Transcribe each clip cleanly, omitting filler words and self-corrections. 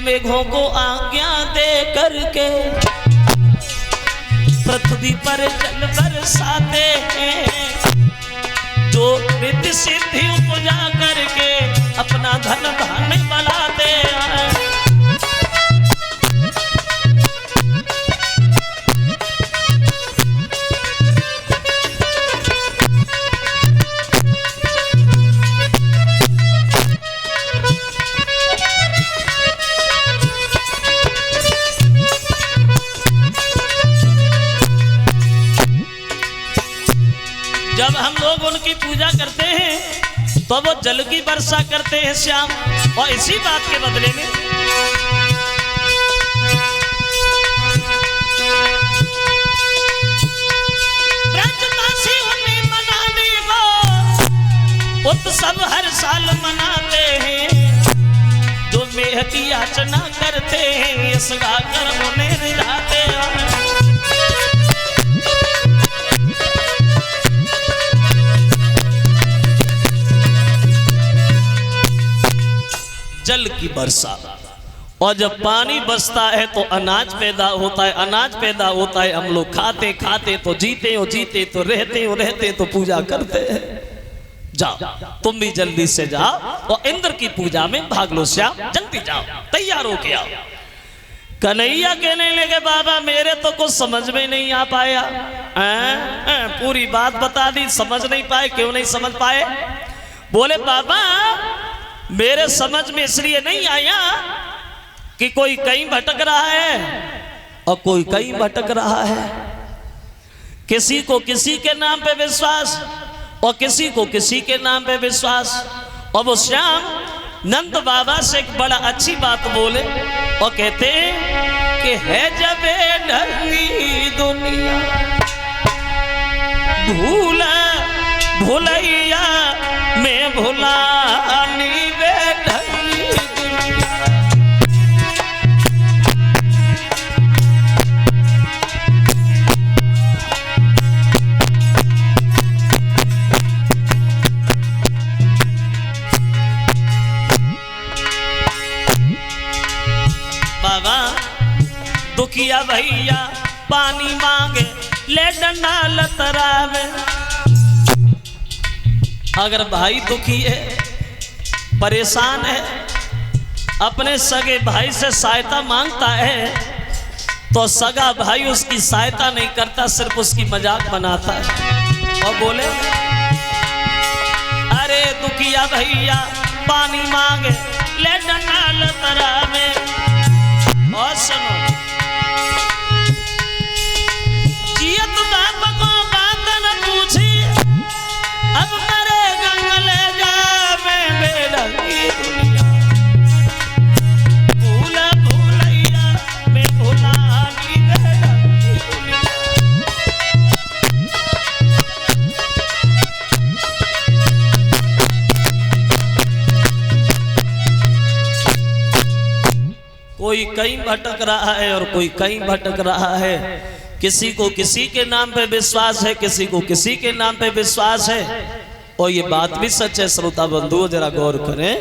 मेघों को आज्ञा दे करके पृथ्वी पर जल बरसाते हैं, जो रिद्धि सिद्धि पूजा करके अपना धन धान्य बढ़ाते हैं। जब हम लोग उनकी पूजा करते हैं तो वो जल की वर्षा करते हैं श्याम, और इसी बात के बदले में ब्रजवासी उन्हें मनाने को उत्सव हर साल मनाते हैं, जो मेह की याचना करते हैं इस गाकर उन्हें रिझाते हैं। जल की वर्षा, और जब पानी बरसता है तो अनाज पैदा होता है, अनाज पैदा होता है, हम लोग खाते खाते तो जीते हो, जीते तो रहते हो, रहते तो पूजा करते हैं। जाओ तुम भी जल्दी से जाओ और इंद्र की पूजा में भाग लो श्याम, जल्दी जाओ, तैयार हो के आओ। कन्हैया कहने लगे बाबा मेरे तो कुछ समझ में नहीं आ पाया। पूरी बात बता दी, समझ नहीं पाए। क्यों नहीं समझ पाए? बोले बाबा मेरे समझ में इसलिए नहीं आया कि कोई कहीं भटक रहा है और कोई कहीं भटक रहा है, किसी को किसी के नाम पे विश्वास और किसी को किसी के नाम पे विश्वास। और वो श्याम नंद बाबा से एक बड़ा अच्छी बात बोले और कहते कि है जब ढली दुनिया भूला भुलैया में भुलानी बाबा दुखिया भैया पानी मांगे ले डंडा लतरावे। अगर भाई दुखी है, परेशान है, अपने सगे भाई से सहायता मांगता है तो सगा भाई उसकी सहायता नहीं करता, सिर्फ उसकी मजाक बनाता है और बोले अरे दुखिया भैया पानी मांगे ले डंडा लतरावे। और सुनो जियत बाप को बात न पूछी, अब मरे गंगले जावे बेड़ा की दुनिया भूला भूलैया में भुलानी बेड़ा की दुनिया। कोई कहीं भटक रहा है और कोई कहीं भटक रहा है, किसी को किसी के नाम पे विश्वास है, किसी को किसी के नाम पे विश्वास है। और ये बात भी सच है श्रोता बंधुओं, जरा गौर करें,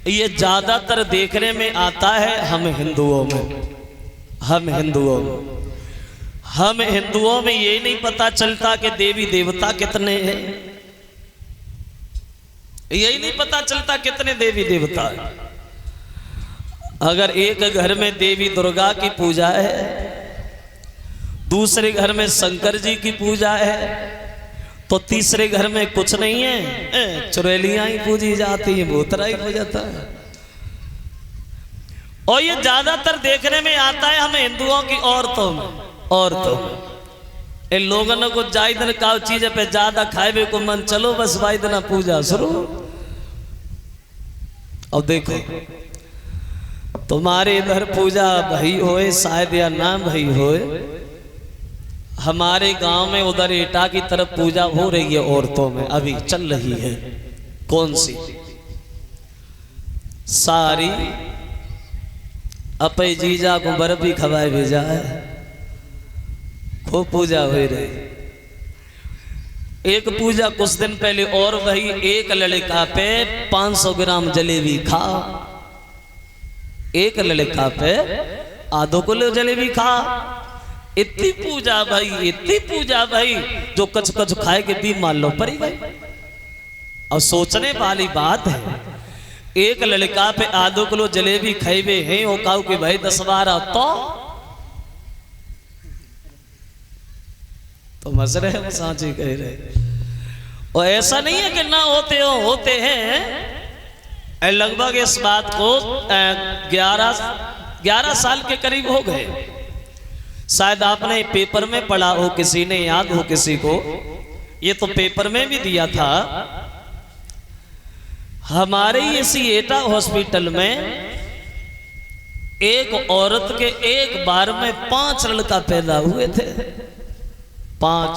ये ज्यादातर देखने में आता है हम हिंदुओं में। हम हिंदुओं में ये नहीं पता चलता कि देवी देवता कितने हैं, यही नहीं पता चलता कितने देवी देवता है। अगर एक घर में देवी दुर्गा की पूजा है, दूसरे घर में शंकर जी की पूजा है, तो तीसरे घर में कुछ नहीं है, चुड़ैलियां ही पूजी जाती है, भूतरा ही पूजाता है। और ये ज्यादातर देखने में आता है हम हिंदुओं की औरतों में। इन लोगों को जायदन का चीज पे ज्यादा खाए को मन, चलो बस भाई दिन पूजा शुरू। और देखो तुम्हारे इधर पूजा भई होए शायद या ना भई होए, हमारे गांव में उधर एटा की तरफ पूजा हो रही है औरतों में, अभी चल रही है। कौन सी? सारी अपे जीजा को बर्फी खवाए भेजा है, खूब पूजा हो रही। एक पूजा कुछ दिन पहले और वही एक लड़का पे 500 ग्राम जलेबी खा, एक लड़का पे आधो किलो जलेबी खा। इतनी पूजा भाई, इतनी पूजा भाई, जो कच कच खाए के भी मान लो पड़ी गई। और सोचने वाली बात है, एक लड़का पे आधो किलो जलेबी खाइबे हैं, वो कहू कि भाई 10-12 तो मज रहे हैं, सांची कह रहे। और ऐसा नहीं है कि ना होते हो, होते हैं। लगभग इस बात को 11 साल के करीब हो गए। शायद आपने पेपर में पढ़ा हो, किसी ने याद हो किसी को, ये तो पेपर में भी दिया था। हमारे इसी एटा हॉस्पिटल में एक औरत के एक बार में 5 लड़का पैदा हुए थे, 5,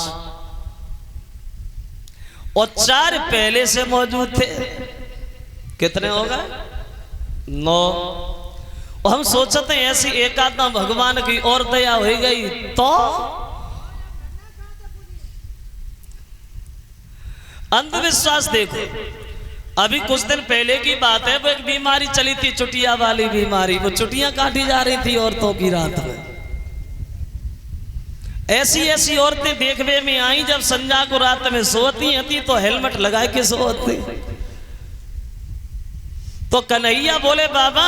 और 4 पहले से मौजूद थे। कितने हो गए? 9। और हम सोचते हैं ऐसी एक आत्मा भगवान की और दया हो गई तो अंधविश्वास देखो। अभी कुछ दिन पहले की बात है, वो एक बीमारी चली थी, चुटिया वाली बीमारी। वो चुटियां काटी जा रही थी औरतों की रात में। ऐसी ऐसी औरतें देखने में आई, जब संजा को रात में सोती थी तो हेलमेट लगाए के सोती। तो कन्हैया बोले बाबा,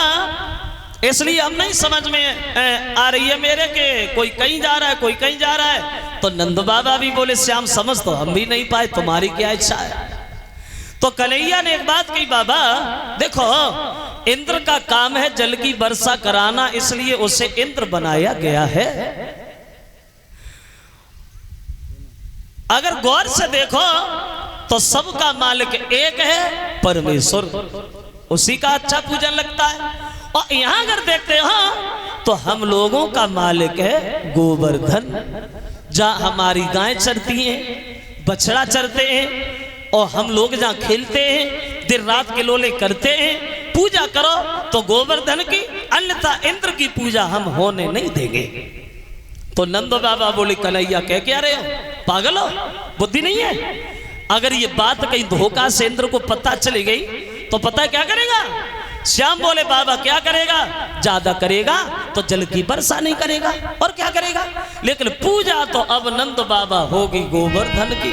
इसलिए हम नहीं समझ में आ रही है मेरे के, कोई कहीं जा रहा है, कोई कहीं जा रहा है। तो नंद बाबा भी बोले श्याम समझ तो हम भी नहीं पाए, तुम्हारी क्या इच्छा है। तो कन्हैया ने एक बात कही, बाबा देखो, इंद्र का काम है जल की वर्षा कराना, इसलिए उसे इंद्र बनाया गया है। अगर गौर से देखो तो सबका मालिक एक है, परमेश्वर, उसी का अच्छा पूजन लगता है। और यहां अगर देखते हो तो हम लोगों का मालिक है गोवर्धन, जहां हमारी गाय चरती हैं, बछड़ा चरते हैं, और हम लोग जहां खेलते हैं, दिन रात के लोले करते हैं। पूजा करो तो गोवर्धन की, अन्यथा इंद्र की पूजा हम होने नहीं देंगे। तो नंद बाबा बोले कन्हैया कह क्या रहे हो, पागल हो, बुद्धि नहीं है। अगर ये बात कहीं धोखा से इंद्र को पता चली गई तो पता है क्या करेगा? श्याम बोले बाबा क्या करेगा? ज्यादा करेगा तो जल की वर्षा नहीं करेगा, और क्या करेगा। लेकिन पूजा तो अब नंद बाबा होगी गोवर्धन की।